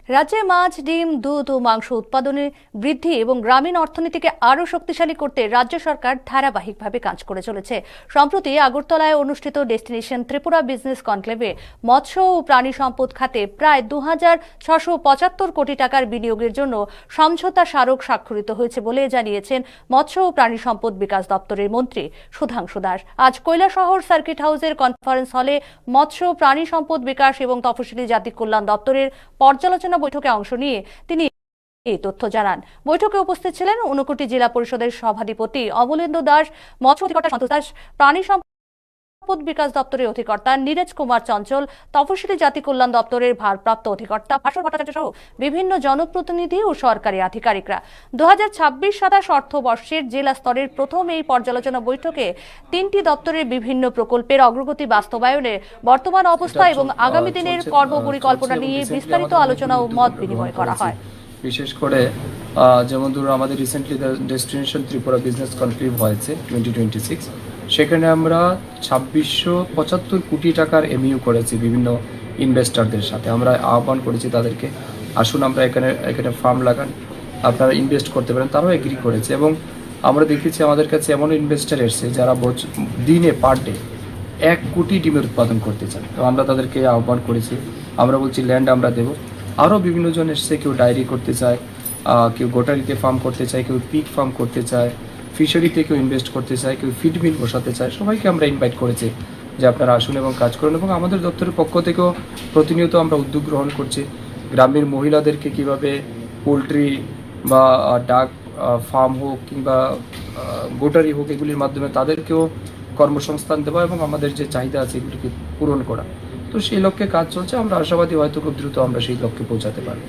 রাজ্যে মাছ, ডিম, দুধ ও মাংস উৎপাদনে বৃদ্ধি এবং গ্রামীণ অর্থনীতিকে আরও শক্তিশালী করতে রাজ্য সরকার ধারাবাহিকভাবে কাজ করে চলেছে। সম্প্রতি আগরতলায় অনুষ্ঠিত ডেস্টিনেশন ত্রিপুরা বিজনেস কনক্লেভে মৎস্য ও প্রাণী সম্পদ খাতে প্রায় ২,৬৭৫ কোটি টাকার বিনিয়োগের জন্য সমঝোতা স্মারক স্বাক্ষরিত হয়েছে বলে জানিয়েছেন মৎস্য ও প্রাণী সম্পদ বিকাশ দপ্তরের মন্ত্রী সুধাংশু দাস। আজ কৈলাসহর সার্কিট হাউসের কনফারেন্স হলে মৎস্য, প্রাণী সম্পদ বিকাশ এবং তফসিলি জাতি কল্যাণ দপ্তরের পর্যালোচনা বৈঠকে অংশ নিয়ে তিনি এই তথ্য জানান। বৈঠকে উপস্থিত ছিলেন ঊনকোটি জেলা পরিষদের সভাধিপতি অমলেন্দু দাস, মৎস্য অধিকর্তা সন্তোষ দাস, প্রাণী সম্পদ বিকাশ দপ্তরের অধিকর্তা নীরজ কুমার চঞ্চল, তফসিলি জাতি কল্যাণ দপ্তরের ভারপ্রাপ্ত অধিকর্তা ভাস্কর ভট্টাচার্য সহ বিভিন্ন জনপ্রতিনিধি ও সরকারি আধিকারিকরা। ২০২৬-২৭ অর্থবর্ষের জেলা স্তরের প্রথম এই পর্যালোচনা বৈঠকে ৩টি দপ্তরের বিভিন্ন প্রকল্পের অগ্রগতি বাস্তবায়নে, বর্তমান অবস্থা এবং আগামী দিনের কর্মপরিকল্পনা নিয়ে বিস্তারিত আলোচনা ও মত বিনিময় করা হয়। বিশেষ করে যেমন ধরুন আমাদের recently destination Tripura business conclave হয়েছে 2026, সেখানে আমরা ২৬৭৫ কোটি টাকার এমইউ করেছি বিভিন্ন ইনভেস্টরদের সাথে। আমরা আহ্বান করেছি তাদেরকে, আসুন আমরা এখানে ফার্ম লাগান, আপনারা ইনভেস্ট করতে পারেন। তারাও এগ্রি করেছে এবং আমরা দেখেছি আমাদের কাছে এমন ইনভেস্টার এসছে যারা দিনে পার ডে ১ কোটি ডিমের উৎপাদন করতে চান। তো আমরা তাদেরকে আহ্বান করেছি, আমরা বলছি ল্যান্ড আমরা দেবো। আরও বিভিন্ন জন এসছে, কেউ ডায়েরি করতে চায়, কেউ গোটারিতে ফার্ম করতে চায়, কেউ পিগ ফার্ম করতে চায়, ফিশারিতে কেউ ইনভেস্ট করতে চায়, কেউ ফিড মিল বসাতে চায়। সবাইকে আমরা ইনভাইট করেছি যে আপনারা আসুন এবং কাজ করুন। এবং আমাদের দপ্তরের পক্ষ থেকেও প্রতিনিয়ত আমরা উদ্যোগ গ্রহণ করছি গ্রামের মহিলাদেরকে কিভাবে পোলট্রি বা ডাক ফার্ম হোক কিংবা গোটারি হোক, এগুলির মাধ্যমে তাদেরকেও কর্মসংস্থান দেওয়া এবং আমাদের যে চাহিদা আছে এগুলিকে পূরণ করা। তো সেই লক্ষ্যে কাজ চলছে। আমরা আশাবাদী হয়তো খুব দ্রুত আমরা সেই লক্ষ্যে পৌঁছাতে পারব।